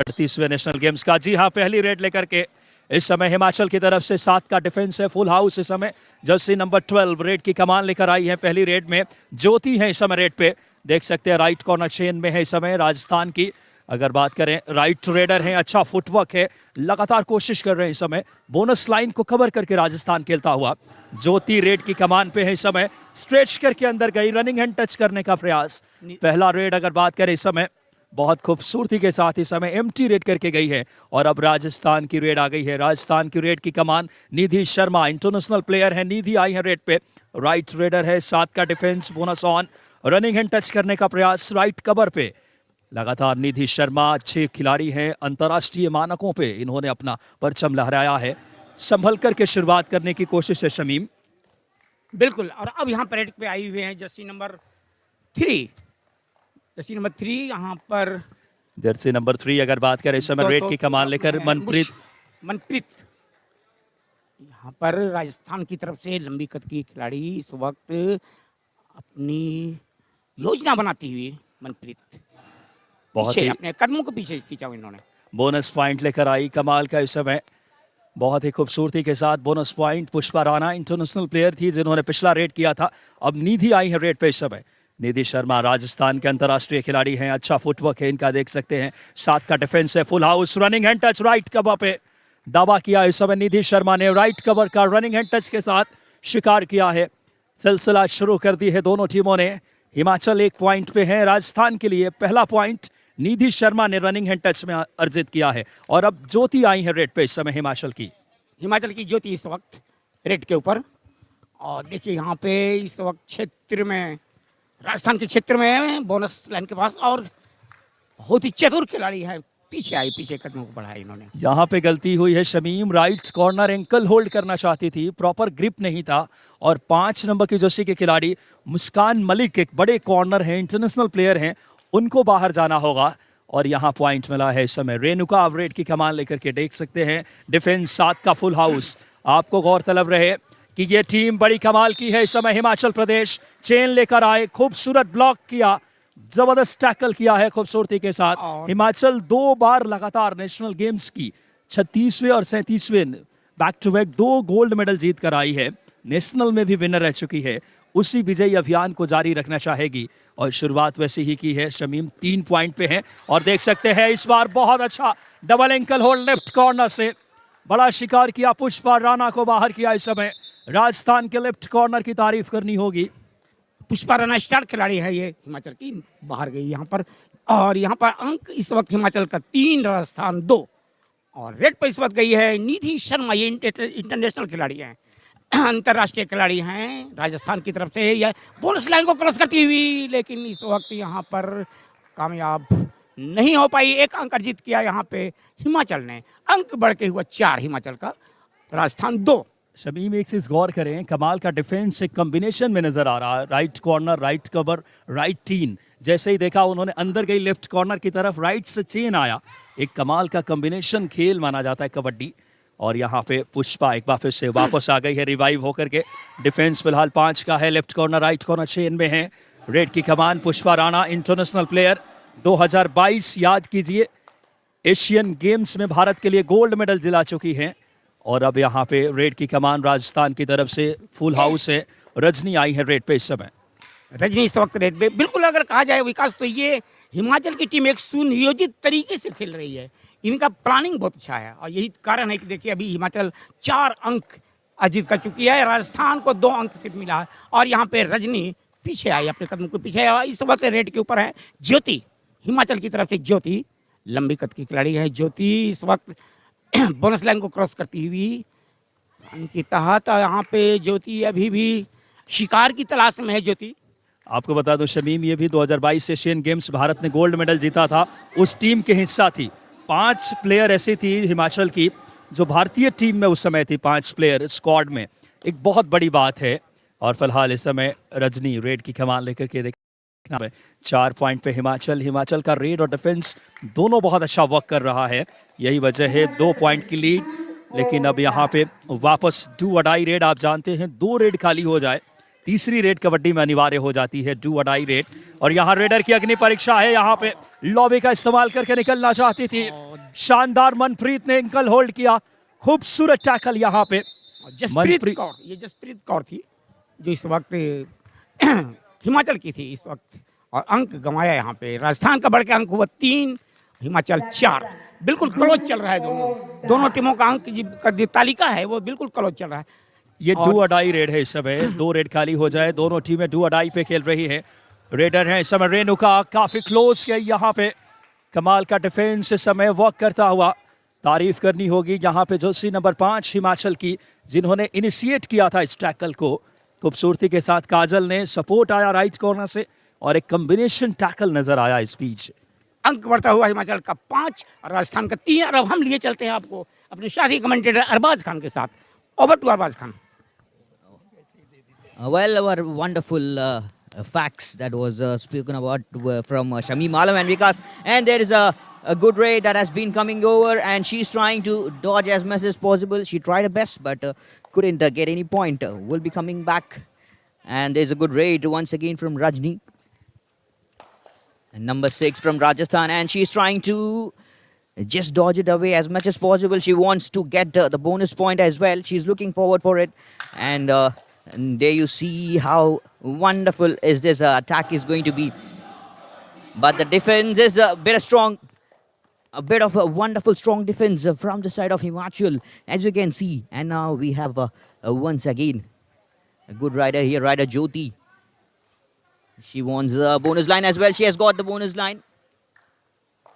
38वें national games का। जी हाँ, पहली रेड लेकर के इस समय हिमाचल की तरफ से 7 का डिफेंस है, फुल हाउस इस समय। जर्सी नंबर 12 रेड की कमान लेकर आई है पहली रेड में। ज्योति है इस समय रेड पे, देख सकते हैं राइट कॉर्नर चेन में है इस समय राजस्थान की। अगर बात करें राइट रेडर है, अच्छा फुटवर्क है, लगातार कोशिश कर रहे हैं इस समय बोनस लाइन को कवर करके राजस्थान खेलता हुआ। ज्योति रेड की कमान पे है इस समय, स्ट्रेच करके अंदर गई, रनिंग हैंड टच करने का प्रयास। पहला रेड अगर बात करें इस समय बहुत खूबसूरती के साथ इस समय एम्प्टी रेड करके गई है। और अब राजस्थान की रेड आ गई है। राजस्थान की रेड की कमान निधि शर्मा, इंटरनेशनल प्लेयर है, निधि आई है रेड पे। राइट रेडर है, 7 का defence, bonus on, running hand touch करने का प्रयास राइट कवर पे। लगातार निधि शर्मा अच्छे खिलाड़ी हैं, अंतर्राष्ट्रीय मानकों पे इन्होंने अपना परचम लहराया है। संभल करके शुरुआत करने की कोशिश है शमीम। बिल्कुल, और अब यहाँ पर रेड पे आई हुए हैं जर्सी नंबर 3 यहाँ पर। जर्सी नंबर 3 अगर बात करें इस समय रेड की कमान लेकर मनप्रीत यहाँ पर राजस्थान की तरफ से लंबी कद की खिलाड़ी इस वक्त अपनी योजना बनाती हुई मनप्रीत पीछे अपने कदमों को पीछे खींचा इन्होंने। बोनस पॉइंट लेकर आई कमाल का इस समय, बहुत ही खूबसूरती के साथ bonus point. Pushpa Rana international player थी जिन्होंने पिछला रेड किया था, अब निधि आई है रेड पे इस समय। निधि शर्मा राजस्थान के अंतर्राष्ट्रीय खिलाड़ी हैं, अच्छा फुटवर्क है इनका, देख सकते हैं 7 का डिफेंस है, full house, running hand touch right cover पे दावा किया इस समय। निधि शर्मा ने राइट कवर का रनिंग हैंड टच के साथ शिकार किया है। सिलसिला शुरू कर दी है दोनों टीमों ने। हिमाचल 1 पॉइंट पे है, राजस्थान के लिए पहला पॉइंट निधि शर्मा ने रनिंग हैंड टच में अर्जित किया है। और अब ज्योति आई है रेड पे इस समय हिमाचल की ज्योति इस वक्त रेड के ऊपर। और देखिए यहाँ पे इस वक्त क्षेत्र में, राजस्थान के क्षेत्र में बोनस लाइन के पास, और बहुत ही चतुर खिलाड़ी है, पीछे कदमों को बढ़ाया इन्होंने। यहाँ पे गलती हुई है Shamim, right corner ankle hold करना चाहती थी, प्रॉपर ग्रिप नहीं था। और 5 नंबर की जर्सी के खिलाड़ी मुस्कान मलिक एक बड़े कॉर्नर हैं, इंटरनेशनल प्लेयर हैं, उनको बाहर जाना होगा। और यहाँ पॉइंट मिला है इस समय रेणुका रेड की कमान लेकर के, देख सकते हैं डिफेंस 7 का फुल हाउस। आपको गौरतलब रहे कि ये टीम बड़ी कमाल की है इस समय। हिमाचल प्रदेश चेन लेकर आए, खूबसूरत ब्लॉक किया, जबरदस्त टैकल किया है खूबसूरती के साथ। हिमाचल 2 बार लगातार नेशनल गेम्स की 36वें और 37वें back to back 2 gold medal जीत कर आई है। नेशनल में भी विनर रह चुकी है, उसी विजयी अभियान को जारी रखना चाहेगी। और शुरुआत वैसे ही की है शमीम, 3 पॉइंट पे है। और देख सकते हैं इस बार बहुत अच्छा double ankle hold left corner से, बड़ा शिकार किया, पुष्पा राणा को बाहर किया इस समय। राजस्थान के लेफ्ट कॉर्नर की तारीफ करनी होगी। पुष्पा राणा स्टार खिलाड़ी है ये हिमाचल की, बाहर गई यहाँ पर। और यहाँ पर अंक इस वक्त हिमाचल का 3, राजस्थान 2। और रेड पर इस वक्त गई है निधि शर्मा, ये इंटरनेशनल खिलाड़ी हैं, अंतर्राष्ट्रीय खिलाड़ी हैं राजस्थान की तरफ से। यह बोनस लाइन को क्रॉस करती हुई, लेकिन इस वक्त यहाँ पर कामयाब नहीं हो पाई। 1 अंक अर्जित किया यहाँ पे हिमाचल ने, अंक बढ़ के हुआ 4 हिमाचल का, राजस्थान 2। शमीम एक चीज गौर करें, कमाल का डिफेंस एक कॉम्बिनेशन में नजर आ रहा है, right corner, right cover, right tin. जैसे ही देखा उन्होंने अंदर गई लेफ्ट कॉर्नर की तरफ, राइट से चेन आया, एक कमाल का कॉम्बिनेशन खेल माना जाता है कबड्डी। और यहाँ पे पुष्पा एक बार फिर से वापस आ गई है रिवाइव होकर के। डिफेंस फिलहाल 5 का है, left corner right corner chain में है। रेड की कमान पुष्पा राणा, इंटरनेशनल प्लेयर, 2022 याद कीजिए एशियन गेम्स में भारत के लिए गोल्ड मेडल दिला चुकी हैं। और अब यहाँ पे रेड की कमान राजस्थान की तरफ से फुल हाउस है। रजनी आई है रेड पे इस समय। रजनी इस वक्त रेड पे, बिल्कुल अगर कहा जाए विकास, तो ये हिमाचल की टीम एक सुनियोजित तरीके से खेल रही है, इनका प्लानिंग बहुत अच्छा है। और यही कारण है कि देखिए अभी हिमाचल 4 अंक अर्जित कर चुकी है, राजस्थान को 2 अंक सिर्फ मिला है। और यहाँ पे रजनी पीछे आई, अपने कदम को पीछे आई। इस वक्त रेड के ऊपर है ज्योति, हिमाचल की तरफ से ज्योति, लंबी कद की खिलाड़ी है ज्योति। इस वक्त बोनस लाइन को क्रॉस करती हुई के तहत यहाँ पे ज्योति अभी भी शिकार की तलाश में है। ज्योति, आपको बता दो शमीम, ये भी 2022 एशियन गेम्स भारत ने गोल्ड मेडल जीता था, उस टीम के हिस्सा थी। 5 प्लेयर ऐसी थी हिमाचल की जो भारतीय टीम में उस समय थी, 5 प्लेयर स्क्वाड में, एक बहुत बड़ी बात है। और फिलहाल इस समय रजनी रेड की कमान लेकर के देखना है। 4 पॉइंट पे हिमाचल का रेड और डिफेंस दोनों बहुत अच्छा वर्क कर रहा है, यही वजह है 2 पॉइंट की लीड। लेकिन अब यहाँ पे वापस डू अडाई रेड, आप जानते हैं 2 रेड खाली हो जाए तीसरी रेड कबड्डी में अनिवार्य हो जाती है, डू और डाई रेड। और यहाँ रेडर की अग्नि परीक्षा है, यहाँ पे लॉबी का इस्तेमाल करके निकलना चाहती थी, शानदार मनप्रीत ने एंकल होल्ड किया, खूबसूरत टैकल यहाँ पे। जसप्रीत कौर, ये जसप्रीत कौर थी जो इस वक्त हिमाचल की थी इस वक्त, और अंक गंवाया यहाँ पे। राजस्थान का बढ़ के अंक हुआ 3, हिमाचल 4। बिल्कुल क्लोज चल रहा है दोनों टीमों का अंक का जो तालिका है वो बिल्कुल क्लोज चल रहा है। ये डू और डाई रेड है इस समय, 2 रेड खाली हो जाए, दोनों टीमें डू और डाई पे खेल रही है। रेडर है इस समय रेणुका, काफी क्लोज के यहाँ पे कमाल का डिफेंस इस समय वर्क करता हुआ। तारीफ करनी होगी यहाँ पे जर्सी नंबर 5 हिमाचल की, जिन्होंने इनिशिएट किया था इस टैकल को। खूबसूरती के साथ काजल ने, सपोर्ट आया राइट कॉर्नर से और एक कॉम्बिनेशन टैकल नजर आया इस बीच। अंक बढ़ता हुआ हिमाचल का 5 और राजस्थान का 3। और अब हम लिए चलते हैं आपको अपने साथी कमेंटेटर अरबाज खान के साथ। Over to Arbaaz Khan. Well, our wonderful facts that was spoken about from Shamim Alam and Vikas. And there is a good raid that has been coming over, and she's trying to dodge as much as possible. She tried her best, but couldn't get any point. Will be coming back. And there's a good raid once again from Rajni. And number 6 from Rajasthan, and she's trying to just dodge it away as much as possible. She wants to get the bonus point as well. She's looking forward for it. And there you see how wonderful is this attack is going to be. But the defense is a bit strong. A bit of a wonderful strong defense from the side of Himachal, as you can see. And now we have once again a good rider here, rider Jyoti. She wants the bonus line as well. She has got the bonus line.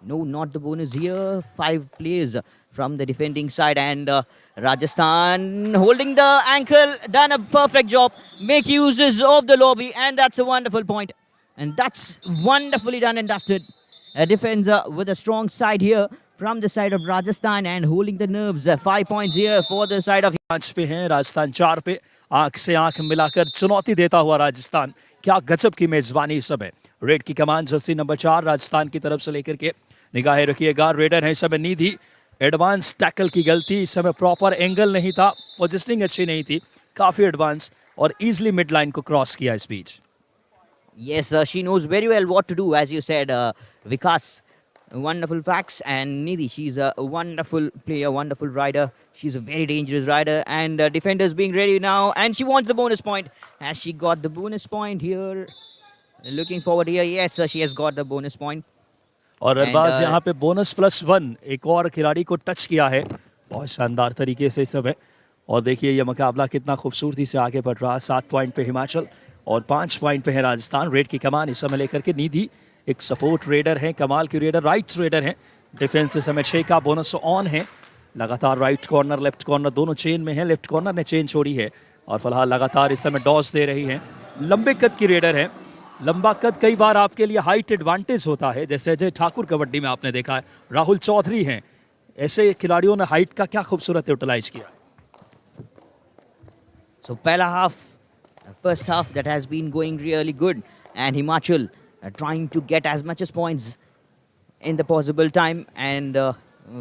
No, not the bonus here. 5 players from the defending side, and Rajasthan holding the ankle, done a perfect job. Make uses of the lobby, and that's a wonderful point. And that's wonderfully done and dusted. A defense with a strong side here from the side of Rajasthan and holding the nerves. 5 points here for the side of 5 पे हैं, राजस्थान 4 पे। आंख से आंख मिलाकर चुनौती देता हुआ राजस्थान, क्या गजब की मेजबानी इस समय। रेड की कमान जर्सी नंबर 4 राजस्थान की तरफ से लेकर के निगाहें रखिएगा। रेडर है इस समय निधि। एडवांस टैकल की गलती, इस समय प्रॉपर एंगल नहीं था, पोजिशनिंग अच्छी नहीं थी, काफी एडवांस और इजीली मिड लाइन को क्रॉस किया इस बीच। Yes, she knows very well what to do, as you said, Vikas. Wonderful facts. And Nidhi, she's a wonderful player, wonderful rider. She's a very dangerous rider. And defenders being ready now. And she wants the bonus point. Has she got the bonus point here? Looking forward here. Yes, she has got the bonus point. और अरबाज यहाँ पे bonus +1 एक और खिलाड़ी को touch किया है बहुत शानदार तरीके से इस समय। और देखिए ये मुकाबला कितना खूबसूरती से आगे बढ़ रहा है। 7 पॉइंट पे हिमाचल और 5 पॉइंट पे है राजस्थान। रेड की कमान इस समय लेकर के निधि, एक सपोर्ट रेडर है, कमाल की रेडर, राइट रेडर है। डिफेंस इस समय 6 का बोनस ऑन है। लगातार राइट कॉर्नर लेफ्ट कॉर्नर दोनों चेन में है। लेफ्ट कॉर्नर ने चेन छोड़ी है और फिलहाल लगातार इस समय डॉस दे रही है। लंबे कद की रेडर है। लंबा कद कई बार आपके लिए हाइट एडवांटेज होता है, जैसे अजय ठाकुर कबड्डी में आपने देखा है, राहुल चौधरी हैं, ऐसे खिलाड़ियों ने हाइट का क्या खूबसूरत यूटिलाइज किया। So pehla half, first half that has been going really good, and Himachal trying to get as much as points in the possible time. And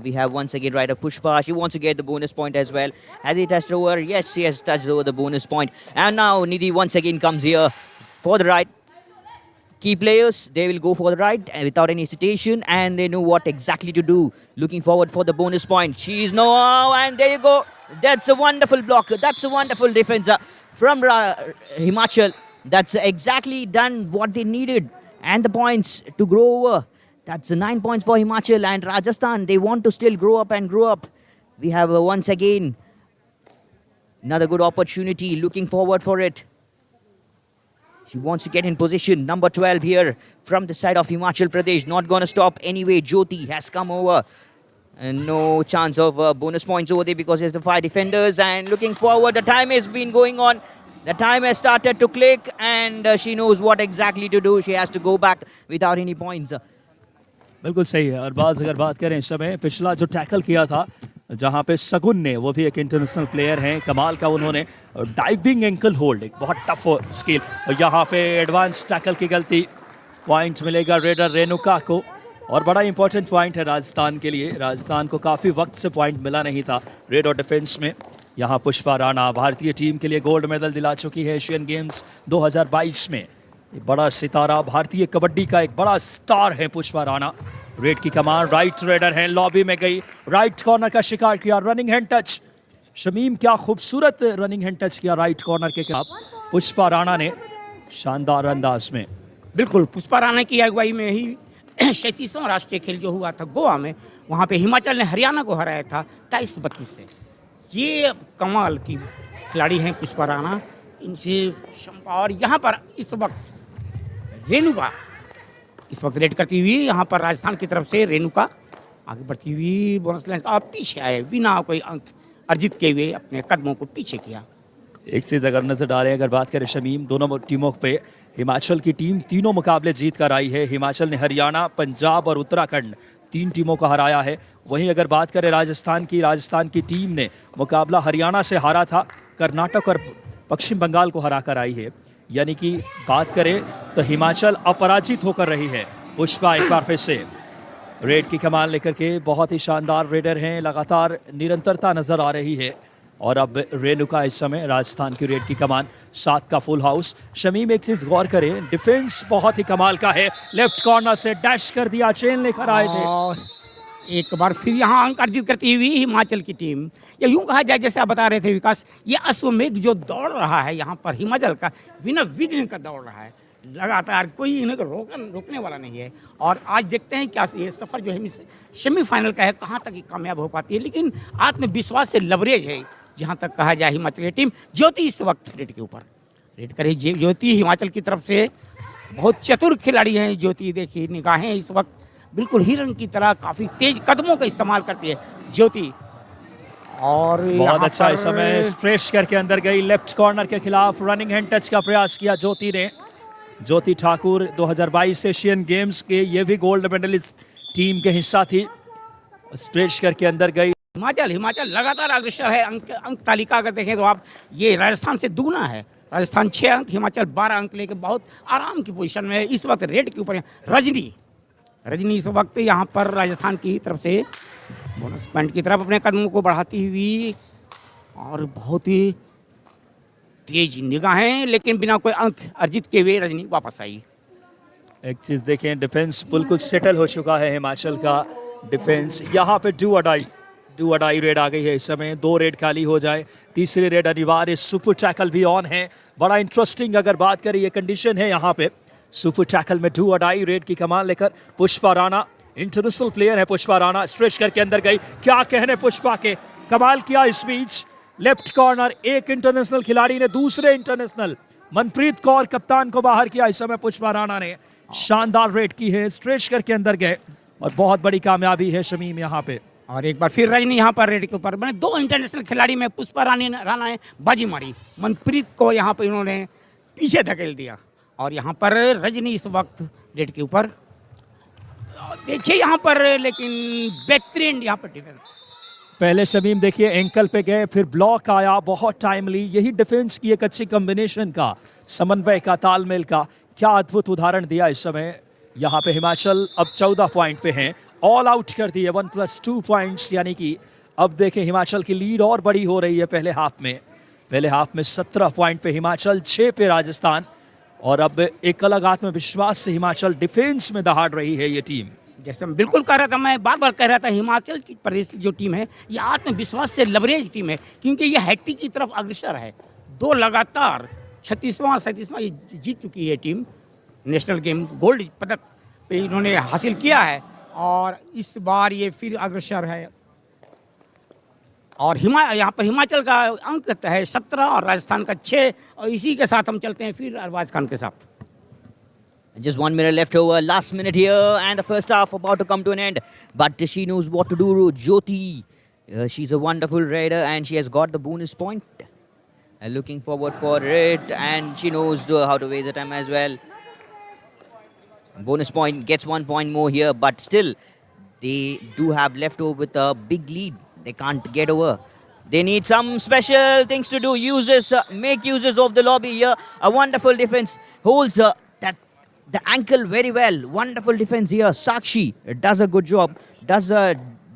we have once again rider Pushpa. She wants to get the bonus point as well. Has he touched over? Yes, she has touched over the bonus point. And now Nidhi once again comes here for the ride. Key players, they will go for the ride without any hesitation, and they know what exactly to do. Looking forward for the bonus point. She's no, and there you go. That's a wonderful block. That's a wonderful defense from Himachal. That's exactly done what they needed, and the points to grow over. That's 9 points for Himachal, and Rajasthan, they want to still grow up and grow up. We have once again another good opportunity. Looking forward for it. She wants to get in position. Number 12 here from the side of Himachal Pradesh. Not going to stop anyway. Jyoti has come over. And no chance of bonus points over there because there's the 5 defenders. And looking forward, the time has been going on. The time has started to click, and she knows what exactly to do. She has to go back without any points. बिल्कुल सही है। अरबाज अगर बात करें इस समय पिछला जो टैकल किया था जहां पे सगुन ने, वो भी एक इंटरनेशनल प्लेयर हैं, कमाल का उन्होंने डाइविंग एंकल होल्ड, एक बहुत टफ स्किल, और यहाँ पे एडवांस टैकल की गलती, पॉइंट मिलेगा रेडर रेणुका को। और बड़ा इंपॉर्टेंट पॉइंट है राजस्थान के लिए। राजस्थान को काफ़ी वक्त से पॉइंट मिला नहीं था रेड और डिफेंस में। यहाँ पुष्पा राणा भारतीय टीम के लिए गोल्ड मेडल दिला चुकी है एशियन गेम्स 2022 में। ये बड़ा सितारा, भारतीय कबड्डी का एक बड़ा स्टार है पुष्पा राणा। रेड की कमान, राइट रेडर है, लॉबी में गई, राइट कॉर्नर का शिकार किया, रनिंग हैंड टच। शमीम क्या खूबसूरत रनिंग हैंड टच किया राइट कॉर्नर के खिलाफ पुष्पा राणा ने शानदार अंदाज में। बिल्कुल पुष्पा राणा की अगुवाई में ही 37वां राष्ट्रीय खेल जो हुआ था गोवा में, वहाँ पे हिमाचल ने हरियाणा को हराया था 23-32 से। ये कमाल की खिलाड़ी हैं पुष्पा राणा। इनसे और यहाँ पर इस वक्त रेणुका इस वक्त रेड करती हुई, यहाँ पर राजस्थान की तरफ से रेणुका आगे बढ़ती हुई बोनस लाइन और पीछे आए बिना कोई अंक अर्जित किए हुए अपने कदमों को पीछे किया। एक चीज अगर नजर डालें, अगर बात करें शमीम, दोनों टीमों पे हिमाचल की टीम तीनों मुकाबले जीत कर आई है। हिमाचल ने हरियाणा, पंजाब और उत्तराखंड 3 टीमों को हराया है। वहीं अगर बात करें राजस्थान की टीम ने मुकाबला हरियाणा से हारा था, कर्नाटक और पश्चिम बंगाल को हरा कर आई है। यानी कि बात करें तो हिमाचल अपराजित होकर रही है। पुष्पा एक बार फिर से रेड की कमान लेकर के बहुत ही शानदार रेडर हैं, लगातार निरंतरता नजर आ रही है। और अब रेणुका इस समय राजस्थान की रेड की कमान, 7 का फुल हाउस। शमीम एक चीज गौर करें, डिफेंस बहुत ही कमाल का है, लेफ्ट कॉर्नर से डैश कर दिया, चेन लेकर आए थे। और एक बार फिर यहाँ अंक अर्जित करती हुई हिमाचल की टीम, या यूं कहा जाए जैसे आप बता रहे थे विकास, ये अश्वमेघ जो दौड़ रहा है यहाँ पर हिमाचल का, बिना विघ्न का दौड़ रहा है लगातार, कोई इन्हें रोकने वाला नहीं है। और आज देखते हैं क्या ये सफर जो है सेमीफाइनल का है, कहाँ तक कामयाब हो पाती है। लेकिन आत्मविश्वास से लवरेज है जहाँ तक कहा जाए हिमाचल की टीम। ज्योति इस वक्त रेड के ऊपर रेड करे, ज्योति हिमाचल की तरफ से बहुत चतुर खिलाड़ी हैं। ज्योति देखिए, निगाहें इस वक्त बिल्कुल हिरण की तरह काफी तेज कदमों का इस्तेमाल करती है ज्योति। और बहुत अच्छा इस समय स्ट्रेच करके अंदर गई, लेफ्ट कॉर्नर के खिलाफ रनिंग हैंड टच का प्रयास किया ज्योति ने। ज्योति ठाकुर 2022 एशियन गेम्स के ये भी गोल्ड मेडलिस्ट टीम के हिस्सा थी। स्ट्रेच करके अंदर गई। हिमाचल लगातार अग्रसर है। अंक तालिका अगर देखें तो आप, ये राजस्थान से दुगना है। राजस्थान 6 अंक, हिमाचल 12 अंक लेके बहुत आराम की पोजीशन में है। इस वक्त रेड के ऊपर है रजनी इस वक्त यहाँ पर राजस्थान की तरफ से बोनस पॉइंट की तरफ अपने कदमों को बढ़ाती हुई, और बहुत ही तेज निगाहें, लेकिन बिना कोई अंक अर्जित किए हुए रजनी वापस आई। एक चीज देखें, डिफेंस बिल्कुल सेटल हो चुका है हिमाचल का डिफेंस। यहाँ पे डू अडाई रेड आ गई है इस समय। 2 रेड खाली हो जाए, तीसरी रेड अनिवार्य। सुपर टैकल भी ऑन है। बड़ा इंटरेस्टिंग अगर बात करें ये कंडीशन है यहाँ पे। सुपर टैकल में डू अडाई रेड की कमान लेकर पुष्पा राणा, इंटरनेशनल प्लेयर है पुष्पा राणा। स्ट्रेच करके अंदर गई, क्या कहने पुष्पा के, कमाल किया इस बीच। लेफ्ट कॉर्नर, एक इंटरनेशनल खिलाड़ी ने दूसरे इंटरनेशनल मनप्रीत कौर कप्तान को बाहर किया। इस समय पुष्पा राणा ने शानदार रेड की है, स्ट्रेच करके अंदर गए और बहुत बड़ी कामयाबी है शमीम यहाँ पे। और एक बार फिर रजनी यहाँ पर रेड के ऊपर बने। 2 इंटरनेशनल खिलाड़ी में पुष्पा राणा ने बाजी मारी, मनप्रीत को यहाँ पर इन्होंने पीछे धकेल दिया। और यहाँ पर रजनी इस वक्त रेड के ऊपर देखिए यहाँ पर, लेकिन बेहतरीन यहाँ पर डिफेंस। पहले शमीम देखिए एंकल पे गए, फिर ब्लॉक आया, बहुत टाइमली। यही डिफेंस की एक अच्छी कॉम्बिनेशन का, समन्वय का, तालमेल का क्या अद्भुत उदाहरण दिया इस समय। यहाँ पे हिमाचल अब 14 पॉइंट पे हैं, ऑल आउट कर दिए 1+2 पॉइंट्स। यानी कि अब देखें हिमाचल की लीड और बड़ी हो रही है पहले हाफ में 17 पॉइंट पे हिमाचल, 6 पे राजस्थान। और अब एक अलग आत्मविश्वास से हिमाचल डिफेंस में दहाड़ रही है ये टीम। जैसे मैं बिल्कुल कह रहा था, मैं बार बार कह रहा था, हिमाचल की प्रदेश की जो टीम है ये आत्मविश्वास से लवरेज टीम है, क्योंकि ये हैट्रिक की तरफ अग्रसर है। 2 लगातार 36वां 37वां ये जीत चुकी है टीम। नेशनल गेम गोल्ड पदक पे इन्होंने हासिल किया है, और इस बार ये फिर अग्रसर है। और यहाँ पर हिमाचल का अंक है 17 और राजस्थान का 6। और इसी के साथ हम चलते हैं फिर अरबाज खान के साथ। Just 1 minute left over, last minute here, and the first half about to come to an end. But she knows what to do, Jyoti. She's a wonderful raider, and she has got the bonus point. Looking forward for it, and she knows how to waste the time as well. Bonus point, gets 1 point more here, but still, they do have left over with a big lead. They can't get over. They need some special things to do. Make uses of the lobby here. A wonderful defense holds the ankle very well. Wonderful defense here. Sakshi does a good job. Does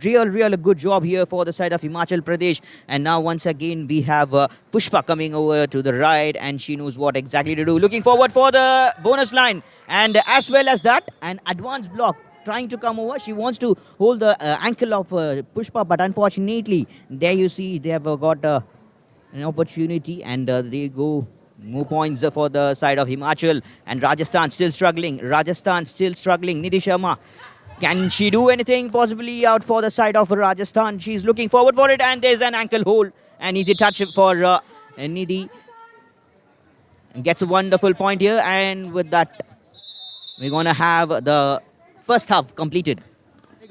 real good job here for the side of Himachal Pradesh. And now once again we have Pushpa coming over to the right, and she knows what exactly to do. Looking forward for the bonus line, and as well as that, an advanced block trying to come over. She wants to hold the ankle of Pushpa, but unfortunately, there you see they have got an opportunity, and they go. More points for the side of Himachal, and Rajasthan still struggling. Nidhi Sharma, can she do anything possibly out for the side of Rajasthan? She's looking forward for it, and there's an ankle hold. An easy touch for Nidhi. Gets a wonderful point here, and with that, we're going to have the first half completed.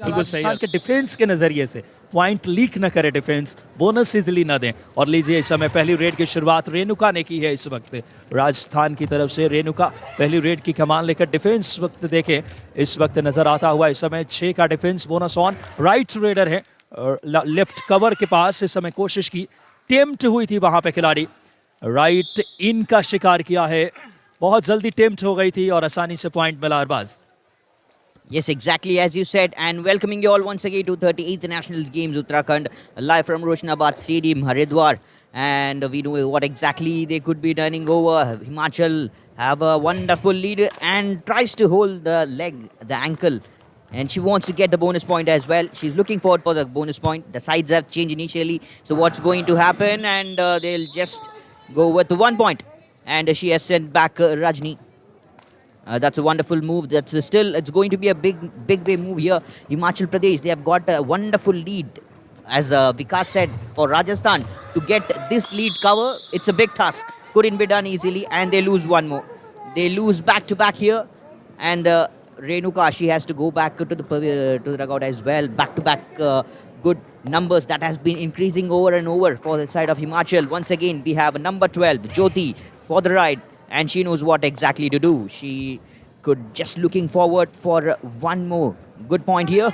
बिल्कुल सही है। के defence के नजरिए से point leak न करे defence, bonus easily न दें। और लीजिए इस समय पहली रेड की शुरुआत रेणुका ने की है। इस वक्त राजस्थान की तरफ से रेणुका पहली रेड की कमान लेकर डिफेंस वक्त देखें इस वक्त नजर आता हुआ। इस समय 6 का defence bonus on. Right raider है लेफ्ट कवर के पास। इस समय कोशिश की, टेम्प्ट हुई थी वहां पे खिलाड़ी, राइट इन का शिकार किया है। बहुत जल्दी टेम्प्ट हो गई थी और आसानी से पॉइंट मिला Arbaaz. Yes, exactly as you said, and welcoming you all once again to 38th Nationals Games Uttarakhand, live from Roshanabad Stadium, Haridwar. And we know what exactly they could be turning over. Himachal have a wonderful lead and tries to hold the leg, the ankle. And she wants to get the bonus point as well. She's looking forward for the bonus point. The sides have changed initially. So what's going to happen? And they'll just go with 1 point. And she has sent back Rajni. That's a wonderful move. That's still, it's going to be a big way move here. Himachal Pradesh, they have got a wonderful lead. As Vikas said, for Rajasthan to get this lead cover, it's a big task. Couldn't be done easily, and they lose one more. They lose back to back here, and Renuka, she has to go back to the dugout as well. Back to back good numbers that has been increasing over and over for the side of Himachal. Once again, we have number 12, Jyoti, for the ride. And she knows what exactly to do. She could just looking forward for one more good point here.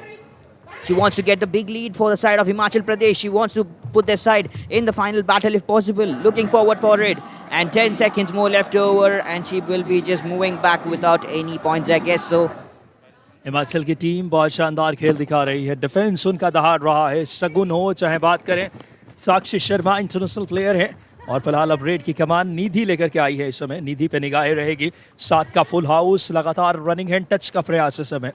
She wants to get the big lead for the side of Himachal Pradesh. She wants to put their side in the final battle if possible. Looking forward for it. And 10 seconds more left over, and she will be just moving back without any points, I guess so. Himachal की team बहुत शानदार खेल दिखा रही है। Defence उनका दहाड़ रहा है। सगुन हो चाहे बात करें, साक्षी शर्मा इंटरनेशनल प्लेयर है और फिलहाल अब रेड की कमान निधि लेकर के आई है। इस समय निधि पे निगाहें रहेगी। 7 का फुल हाउस, लगातार रनिंग हैंड टच का प्रयास इस समय।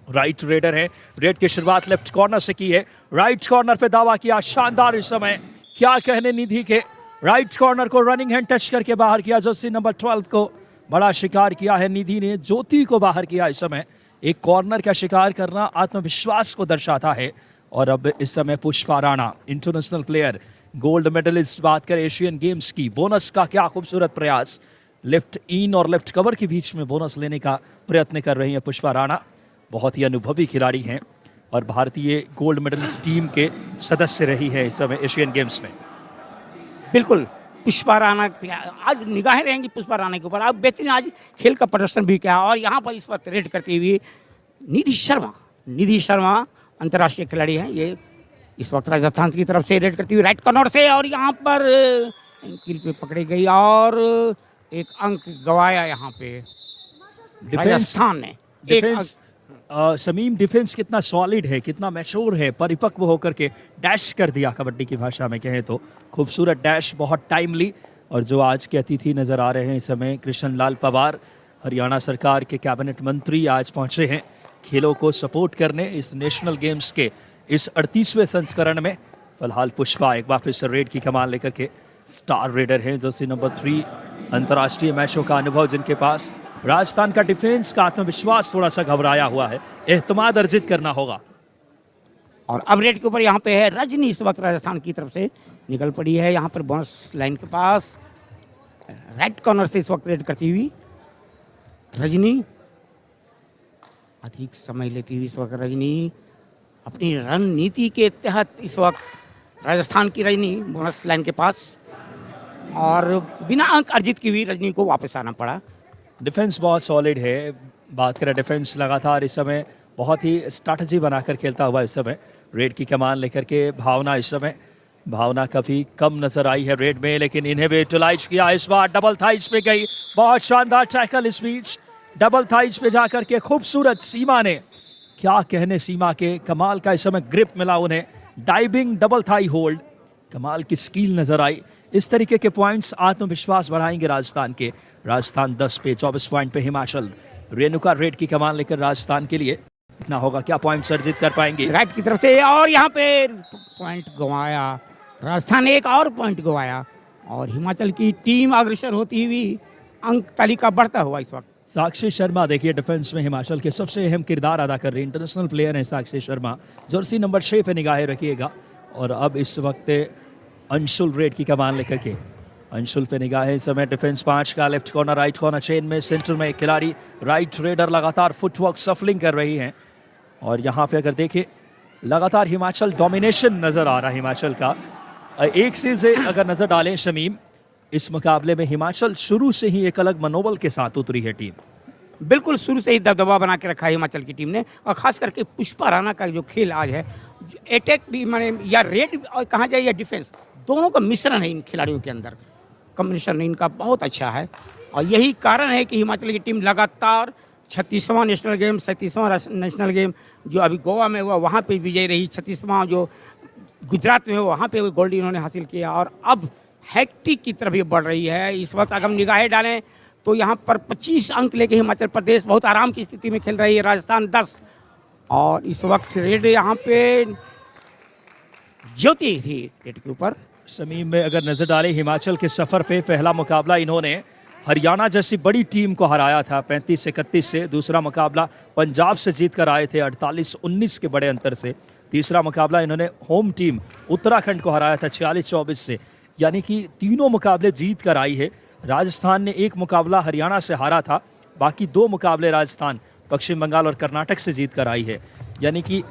राइट रेडर है, रेड की शुरुआत लेफ्ट कॉर्नर से की है। राइट कॉर्नर पे दावा किया, शानदार इस समय। क्या कहने निधि के, राइट कॉर्नर को रनिंग हैंड टच करके बाहर किया। जर्सी नंबर 12 को बड़ा शिकार किया है निधि ने। ज्योति को बाहर किया इस समय। एक कॉर्नर का शिकार करना आत्मविश्वास को दर्शाता है। और अब इस समय Pushpa Rana, international player, gold medallist, बात करें एशियन गेम्स की। बोनस का क्या खूबसूरत प्रयास, लेफ्ट इन और लेफ्ट कवर के बीच में बोनस लेने का प्रयत्न कर रही हैं पुष्पा राणा। बहुत ही अनुभवी खिलाड़ी हैं और भारतीय गोल्ड मेडलिस्ट टीम के सदस्य रही है इस समय एशियन गेम्स में। बिल्कुल, पुष्पा राणा आज निगाहें रहेंगी पुष्पा राणा के ऊपर। अब बेहतरीन आज खेल का प्रदर्शन भी किया। और यहाँ पर इस वक्त रेड करते हुए निधि शर्मा अंतर्राष्ट्रीय खिलाड़ी हैं। ये इस वक्त राजस्थान की तरफ से रेड करती हुई राइट कॉर्नर से, और यहाँ पर एंकिल पे पकड़ी गई और एक अंक गवाया यहाँ पे राजस्थान ने। डिफेंस शमीम, डिफेंस कितना सॉलिड है, कितना मैच्योर है, परिपक्व होकर के डैश कर दिया कबड्डी की भाषा में कहें तो। खूबसूरत डैश, बहुत टाइमली। और जो आज के अतिथि नजर आ रहे हैं इस समय, कृष्ण लाल पवार, हरियाणा सरकार के कैबिनेट मंत्री आज पहुंचे हैं खेलों को सपोर्ट करने इस नेशनल गेम्स के इस 38वें संस्करण में। फिलहाल पुष्पा एक बार फिर से रेड की कमान लेकर के स्टार रेडर हैं। जर्सी नंबर 3, अंतर्राष्ट्रीय मैचों का अनुभव जिनके पास। राजस्थान का डिफेंस का आत्मविश्वास थोड़ा सा घबराया हुआ है, एहतमाद अर्जित करना होगा। और अब रेड के ऊपर यहाँ पे है रजनी, इस वक्त राजस्थान की तरफ से निकल पड़ी है यहाँ पर बोनस लाइन के पास। राइट कॉर्नर से इस वक्त रेड करती हुई रजनी, अधिक समय लेती हुई इस वक्त रजनी अपनी रणनीति के तहत इस वक्त राजस्थान की रजनी बोनस लाइन के पास, और बिना अंक अर्जित की हुई रजनी को वापस आना पड़ा। डिफेंस बहुत सॉलिड है। बात करें डिफेंस, लगातार इस समय बहुत ही स्ट्रैटेजी बनाकर खेलता हुआ इस समय रेड की कमान लेकर के भावना। इस समय भावना काफ़ी कम नजर आई है रेड में, लेकिन इन्हें भी यूटिलाइज किया इस बार। डबल थाइज पे गई, बहुत शानदार टैकल इस बीच। डबल थाइज पे जाकर के खूबसूरत सीमा ने क्या कहने सीमा के, कमाल का इस समय ग्रिप मिला उन्हें, डाइविंग डबल थाई होल्ड, कमाल की स्किल नजर आई। इस तरीके के पॉइंट्स आत्मविश्वास बढ़ाएंगे राजस्थान के। राजस्थान 10 पे 24 पॉइंट पे हिमाचल। रेणुका रेड की कमान लेकर राजस्थान के लिए इतना होगा, क्या पॉइंट अर्जित कर पाएंगे? राइट की तरफ से, और यहाँ पे पॉइंट गंवाया राजस्थान ने, एक और पॉइंट गंवाया और हिमाचल की टीम अग्रसर होती हुई अंक तालिका बढ़ता हुआ इस वक्त। साक्षी शर्मा देखिए डिफेंस में हिमाचल के सबसे अहम किरदार अदा कर रही इंटरनेशनल प्लेयर हैं साक्षी शर्मा। जर्सी नंबर 6 पे निगाहें रखिएगा। और अब इस वक्त अंशुल रेड की कमान लेकर के, अंशुल पे निगाहें इस समय। डिफेंस 5 का, left corner right corner chain में, सेंटर में एक खिलाड़ी, राइट रेडर लगातार फुटवर्क सफलिंग कर रही हैं। और यहाँ पे अगर देखें लगातार हिमाचल डोमिनेशन नजर आ रहा है हिमाचल का। एक चीज अगर नजर डालें शमीम, इस मुकाबले में हिमाचल शुरू से ही एक अलग मनोबल के साथ उतरी है टीम। बिल्कुल शुरू से ही दबदबा बना के रखा है हिमाचल की टीम ने, और खास करके पुष्पा राणा का जो खेल आज है, अटैक भी माने या रेड और कहा जाए या डिफेंस, दोनों का मिश्रण है इन खिलाड़ियों के अंदर, कॉम्बिनेशन इनका बहुत अच्छा है। और यही कारण है कि हिमाचल की टीम लगातार 36वां नेशनल गेम, 37वां नेशनल गेम जो अभी गोवा में हुआ वहाँ पे विजय रही, 36वां जो गुजरात में हुआ वहाँ पे गोल्ड इन्होंने हासिल किया, और अब हैट्रिक की तरफ ये बढ़ रही है। इस वक्त अगर हम निगाहें डालें तो यहाँ पर 25 अंक लेके हिमाचल प्रदेश बहुत आराम की स्थिति में खेल रही है, राजस्थान 10। और इस वक्त रेड यहाँ पे ज्योति थी रेड के ऊपर। शमीम में अगर नजर डालें हिमाचल के सफर पे, पहला मुकाबला इन्होंने हरियाणा जैसी बड़ी टीम को हराया था 35-31 से। दूसरा मुकाबला पंजाब से जीत कर आए थे 48-19 के बड़े अंतर से। तीसरा मुकाबला इन्होंने होम टीम उत्तराखंड को हराया था 46-24 से। यानी कि तीनों मुकाबले जीत कर आई है। राजस्थान ने एक मुकाबला हरियाणा से हारा था, बाकी 2 मुकाबले राजस्थान पश्चिम बंगाल और कर्नाटक से जीत कर आई है। यानी कि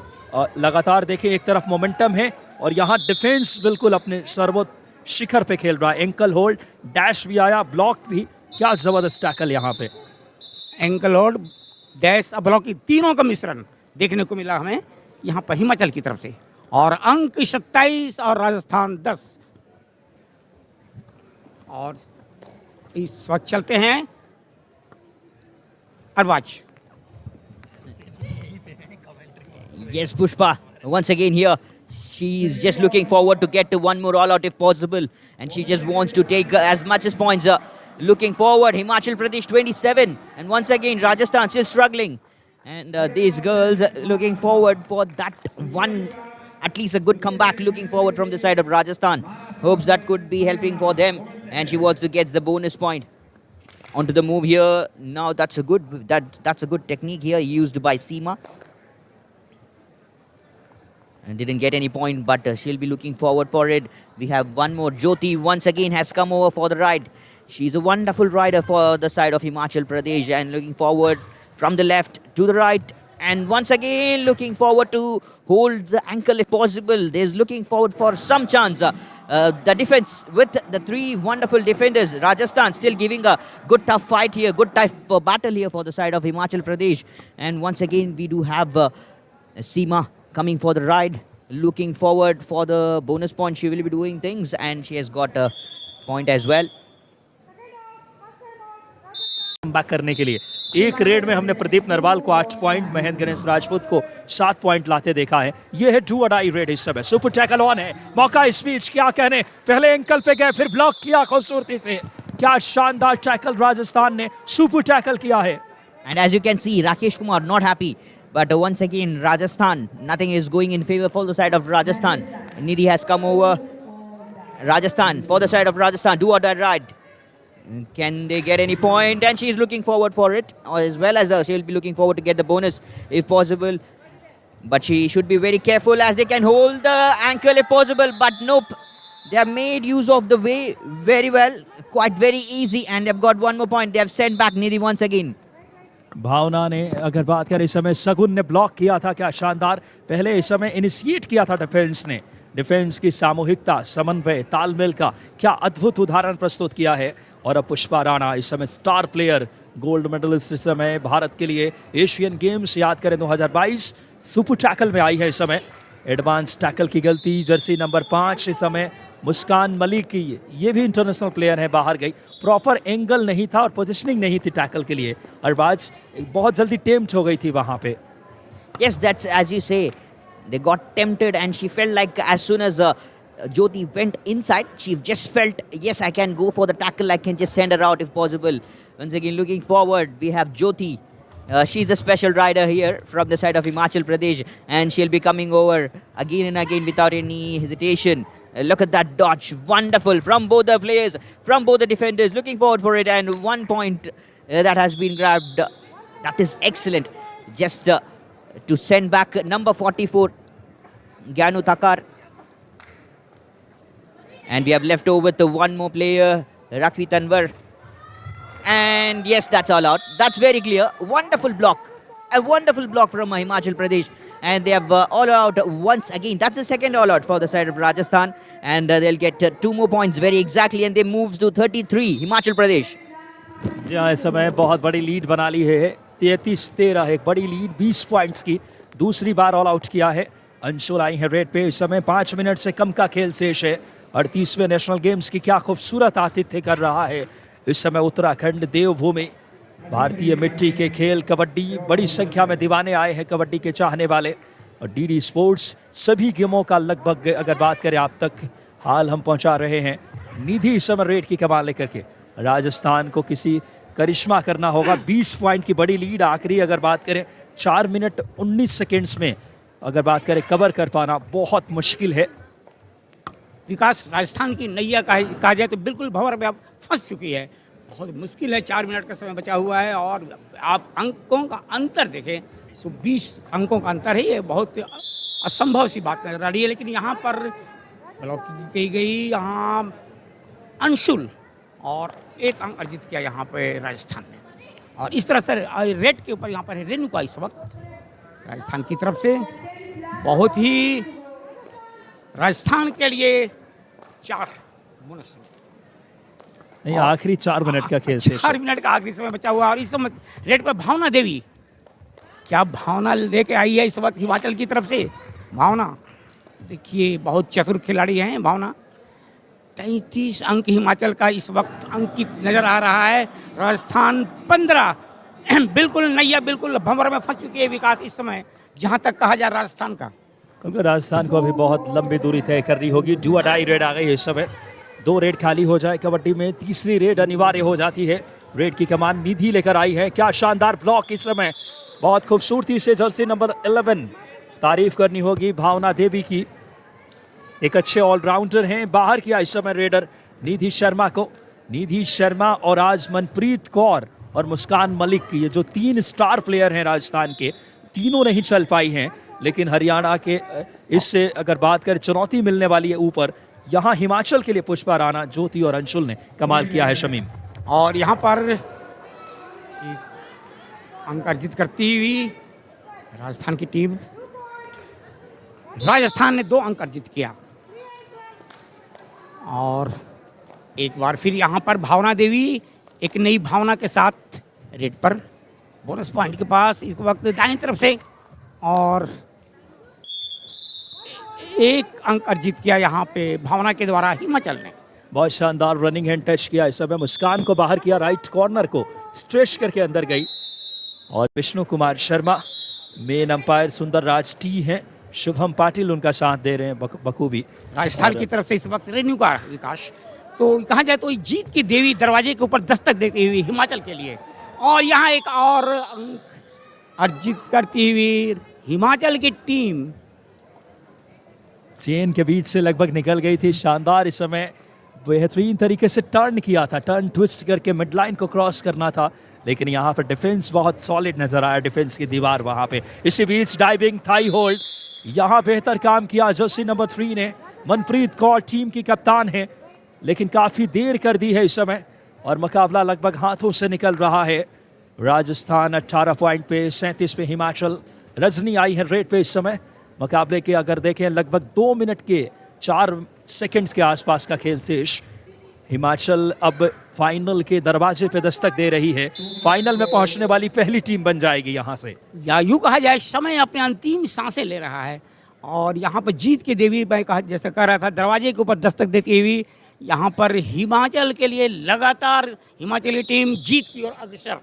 लगातार देखें, एक तरफ मोमेंटम है और यहाँ डिफेंस बिल्कुल अपने सर्वोच्च शिखर पे खेल रहा है। एंकल होल्ड, डैश भी आया, ब्लॉक भी, क्या जबरदस्त टैकल यहाँ पे। एंकल होल्ड, डैश और ब्लॉक, तीनों का मिश्रण देखने को मिला हमें यहाँ पर हिमाचल की तरफ से। और अंक 27 और राजस्थान 10। और इस वक्त चलते हैं Arbaaz. Yes, Pushpa, once again here. She's just looking forward to get to one more all out if possible. And she just wants to take as much as points. Looking forward, Himachal Pradesh 27. And once again, Rajasthan still struggling. And these girls looking forward for that one, at least a good comeback looking forward from the side of Rajasthan. Hopes that could be helping for them. And she wants to get the bonus point. Onto the move here. Now that's a good technique here used by Seema. And didn't get any point, but she'll be looking forward for it. We have one more. Jyoti once again has come over for the ride. She's a wonderful rider for the side of Himachal Pradesh, and looking forward from the left to the right. And once again looking forward to hold the ankle if possible. There's looking forward for some chance. The defense with the 3 wonderful defenders. Rajasthan still giving a good tough fight here, good tough battle here for the side of Himachal Pradesh. And once again we do have Seema coming for the ride, looking forward for the bonus point. She will be doing things, and she has got a point as well. Back करने के लिए एक red में हमने प्रदीप नरवाल को 8 point, Mahendra Ganesh Rajput को 7 point लाते देखा है। ये है डू और डाई रेड इस समय। सुपर टैकल ऑन है, मौका स्पीच, क्या कहने, पहले एंकल पे गए फिर ब्लॉक किया खूबसूरती से। क्या शानदार टैकल राजस्थान ने, सुपर टैकल किया है। And as you can see, Rakesh Kumar not happy. But once again, Rajasthan, nothing is going in favor for the side of Rajasthan. Nidhi has come over. Rajasthan, for the side of Rajasthan, do or die ride. Can they get any point? And she's looking forward for it, as well as she'll be looking forward to get the bonus if possible. But she should be very careful as they can hold the ankle if possible. But nope, they have made use of the way very well, quite very easy, and they've got one more point. They have sent back Nidhi once again. भावना ने अगर बात करें इस समय, सगुन ने block किया था, क्या शानदार पहले इस समय इनिशिएट किया था डिफेंस ने। डिफेंस की सामूहिकता, समन्वय, तालमेल का क्या अद्भुत उदाहरण प्रस्तुत किया है। और अब पुष्पा राणा इस समय स्टार प्लेयर, गोल्ड मेडलिस्ट इस समय भारत के लिए एशियन गेम्स याद करें 2022, सुपर टैकल में आई है इस समय। एडवांस टैकल की गलती, जर्सी नंबर 5 इस समय मुस्कान मलिक की, ये भी इंटरनेशनल प्लेयर है, बाहर गई। प्रॉपर एंगल नहीं था और पोजीशनिंग नहीं थी टैकल के लिए। अरबाज बहुत जल्दी टेम्प्ट हो गई थी वहां पे। Yes, that's as you say. They got tempted, and she felt like as soon as Jyoti went inside, she just felt, yes, I can go for the tackle. I can just send her out if possible. Once again, looking forward, we have Jyoti. She's a special rider here from the side of Himachal Pradesh, and she'll be coming over again and again without any hesitation. Look at that dodge. Wonderful from both the players, from both the defenders. Looking forward for it, and 1 point that has been grabbed. That is excellent. Just to send back number 44, Gyanu Thakar. And we have left over with the one more player, Rakhi Tanwar. And yes, that's all out. That's very clear. Wonderful block. A wonderful block from Himachal Pradesh. And they have all out once again. That's the second all out for the side of Rajasthan. And they'll get 2 more points very exactly. And they moves to 33, Himachal Pradesh. जी हाँ, इस समय बहुत बड़ी lead बना ली है 33-13, एक बड़ी lead 20 points की। दूसरी बार ऑल आउट किया है अंशुल, आई है रेड पे। इस समय 5 मिनट से कम का खेल शेष है। 38वें नेशनल गेम्स की क्या खूबसूरत आतिथ्य कर रहा है इस समय उत्तराखंड देवभूमि। भारतीय मिट्टी के खेल कबड्डी, बड़ी संख्या में दीवाने आए हैं कबड्डी के चाहने वाले। और डीडी स्पोर्ट्स सभी गेमों का लगभग अगर बात करें आप तक हाल हम पहुंचा रहे हैं। निधि इस समय रेड की कमान लेकर के राजस्थान को किसी करिश्मा करना होगा। 20 पॉइंट की बड़ी लीड आखिरी अगर बात करें 4 मिनट 19 सेकेंड्स में अगर बात करें कवर कर पाना बहुत मुश्किल है। विकास, राजस्थान की नैया कहा जाए तो बिल्कुल भंवर में अब फंस चुकी है। बहुत मुश्किल है, 4 मिनट का समय बचा हुआ है और आप अंकों का अंतर देखें तो 20 अंकों का अंतर है। ये बहुत असंभव सी बात नजर आ रही है। लेकिन यहाँ पर ब्लॉकिंग की गई, यहाँ अंशुल और 1 अंक अर्जित किया यहाँ पे राजस्थान ने। और इस तरह से रेड के ऊपर यहाँ पर है रेणुका इस वक्त राजस्थान की तरफ से। बहुत ही राजस्थान के लिए 4 बोनस नहीं, आखिरी 4 मिनट का खेल शेष है। 4 मिनट का आखिरी समय बचा हुआ। और इस समय रेड पर भावना देवी, क्या भावना लेके आई है इस वक्त हिमाचल की तरफ से। भावना देखिए, बहुत चतुर खिलाड़ी हैं भावना। 33 अंक हिमाचल का इस वक्त अंकित नजर आ रहा है। राजस्थान 15। बिल्कुल नैया बिल्कुल भंवर में फंस चुकी है विकास इस समय, जहां तक कहा जाए राजस्थान का। क्योंकि राजस्थान को अभी बहुत लंबी दूरी तय करनी होगी। डू और डाई रेड आ गई है इस समय। 2 रेड खाली हो जाए कबड्डी में, तीसरी रेड अनिवार्य हो जाती है। रेड की कमान निधि लेकर आई है। क्या शानदार ब्लॉक इस समय, बहुत खूबसूरती से जर्सी नंबर 11। तारीफ करनी होगी भावना देवी की, एक अच्छे ऑलराउंडर हैं। बाहर किया इस समय रेडर निधि शर्मा को। निधि शर्मा और आज मनप्रीत कौर और मुस्कान मलिक, ये जो 3 स्टार प्लेयर हैं राजस्थान के, तीनों नहीं चल पाई हैं। लेकिन हरियाणा के इससे अगर बात करें चुनौती मिलने वाली है ऊपर, यहाँ हिमाचल के लिए पुष्पा राणा, ज्योति और अंशुल ने कमाल किया है शमीम। और यहाँ पर अंक अर्जित करती हुई राजस्थान की टीम, राजस्थान ने 2 अंक अर्जित किया। और एक बार फिर यहाँ पर भावना देवी एक नई भावना के साथ रेड पर बोनस पॉइंट के पास इस वक्त दाएं तरफ से। और 1 अंक अर्जित किया यहाँ पे भावना के द्वारा हिमाचल ने। बहुत शानदार रनिंग हैंड टच किया इस समय। मुस्कान को बाहर किया, राइट कॉर्नर को स्ट्रेच करके अंदर गई। और विष्णु कुमार शर्मा, मेन अंपायर सुंदर राज टी हैं, शुभम पाटिल उनका साथ दे रहे हैं बखूबी। राजस्थान की तरफ से इस वक्त रेणुका विकास, तो कहा जाए तो जीत की देवी दरवाजे के ऊपर दस्तक देती हुई हिमाचल के लिए। और यहाँ एक और अंक अर्जित करती हुई हिमाचल की टीम चेन के बीच से लगभग निकल गई थी। शानदार इस समय बेहतरीन तरीके से टर्न किया था, टर्न ट्विस्ट करके मिड लाइन को क्रॉस करना था। लेकिन यहाँ पर डिफेंस बहुत सॉलिड नजर आया, डिफेंस की दीवार वहां पे। इसी बीच डाइविंग थाई होल्ड, यहाँ बेहतर काम किया जर्सी नंबर 3 ने। मनप्रीत कौर टीम की कप्तान है, लेकिन काफी देर कर दी है इस समय और मुकाबला लगभग हाथों से निकल रहा है। राजस्थान 18 पॉइंट पे, 37 पे हिमाचल। रजनी आई है रेड पे इस समय। मुकाबले के अगर देखें लगभग 2 मिनट के 4 सेकंड्स के आसपास का खेल शेष। हिमाचल अब फाइनल के दरवाजे पे दस्तक दे रही है। फाइनल में पहुंचने वाली पहली टीम बन जाएगी यहाँ से, या यूँ कहा जाए समय अपने अंतिम सांसें ले रहा है। और यहाँ पर जीत की देवी, मैं कहा जैसे कह रहा था, दरवाजे के ऊपर दस्तक देती हुई यहाँ पर हिमाचल के लिए लगातार हिमाचली टीम जीत की ओर अग्रसर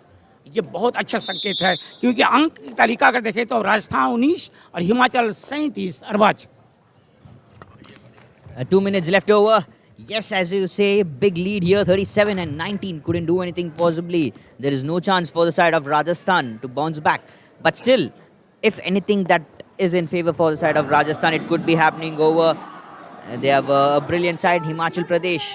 ये बहुत अच्छा संकेत है, क्योंकि अंक की तालिका अगर देखें तो राजस्थान 19 और Himachal 37 Arbaaz. 2 minutes left over. Yes, as you say, big lead here, 37 and 19. Couldn't do anything possibly. There is no chance for the side of Rajasthan to bounce back. But still, if anything that is in favor for the side of Rajasthan, it could be happening over. They have a brilliant side, Himachal Pradesh.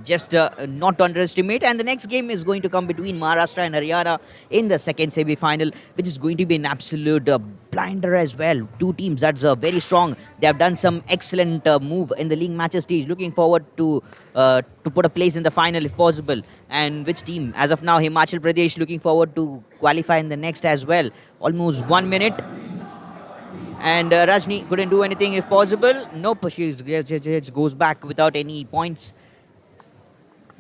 Just not to underestimate. And the next game is going to come between Maharashtra and Haryana in the second semi-final, which is going to be an absolute blinder as well. Two teams that's very strong. They have done some excellent move in the league matches stage. Looking forward to put a place in the final if possible. And which team? As of now, Himachal Pradesh looking forward to qualify in the next as well. Almost 1 minute. And Rajni couldn't do anything if possible. Nope, she goes back without any points.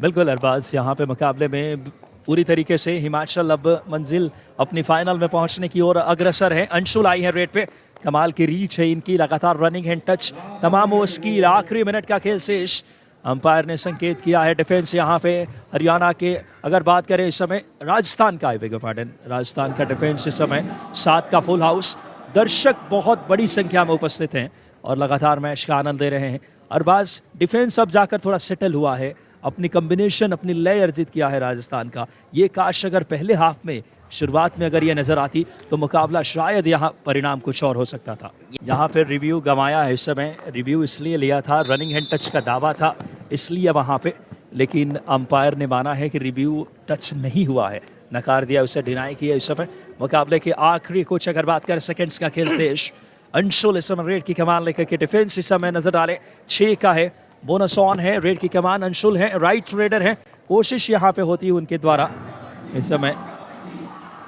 बिल्कुल अरबाज, यहाँ पे मुकाबले में पूरी तरीके से हिमाचल अब मंजिल अपनी फाइनल में पहुंचने की ओर अग्रसर है। अंशुल आई है रेड पे, कमाल की रीच है इनकी, लगातार रनिंग हैंड टच, तमाम ओवर्स की आखिरी मिनट का खेल शेष। अंपायर ने संकेत किया है डिफेंस यहाँ पे हरियाणा के। अगर बात करें इस समय राजस्थान का, राजस्थान का डिफेंस इस समय 7 का फुल हाउस, दर्शक बहुत बड़ी संख्या में उपस्थित हैं और लगातार मैच का आनंद ले रहे हैं। अरबाज, डिफेंस अब जाकर थोड़ा सेटल हुआ है, अपनी कॉम्बिनेशन, अपनी लय अर्जित किया है राजस्थान का। ये काश अगर पहले हाफ में, शुरुआत में अगर ये नजर आती तो मुकाबला शायद यहाँ परिणाम कुछ और हो सकता था। यहाँ पे रिव्यू गंवाया है इस समय। रिव्यू इसलिए लिया था, रनिंग हैंड टच का दावा था इसलिए वहाँ पे, लेकिन अंपायर ने माना है कि रिव्यू टच नहीं हुआ है, नकार दिया, उसे डिनाई किया। इस समय मुकाबले के आखिरी कुछ अगर बात करें सेकेंड्स का खेल शेष, अंशुल इस समय रेड की कमान लेकर के डिफेंस इस समय नजर डाले 6 का है, बोनस ऑन है, रेड की कमान अंशुल है, राइट रेडर है, कोशिश यहाँ पे होती है उनके द्वारा इस समय।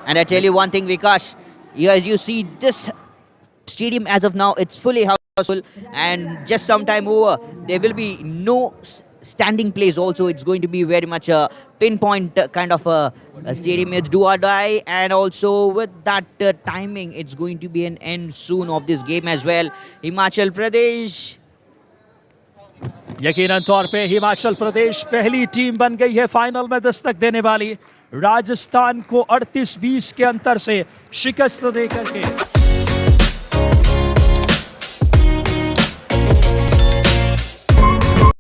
And I tell you one thing, Vikash, as you see this stadium as of now, it's fully houseful, and just some time over, there will be no standing place also. It's going to be very much a pinpoint kind of a stadium. It's do or die, and also with that timing, it's going to be an end soon of this game as well. Himachal Pradesh. यकीनन तौर पे हिमाचल प्रदेश पहली team बन गई है final में दस्तक देने वाली, राजस्थान को 38-20 के अंतर से शिकस्त देकर के।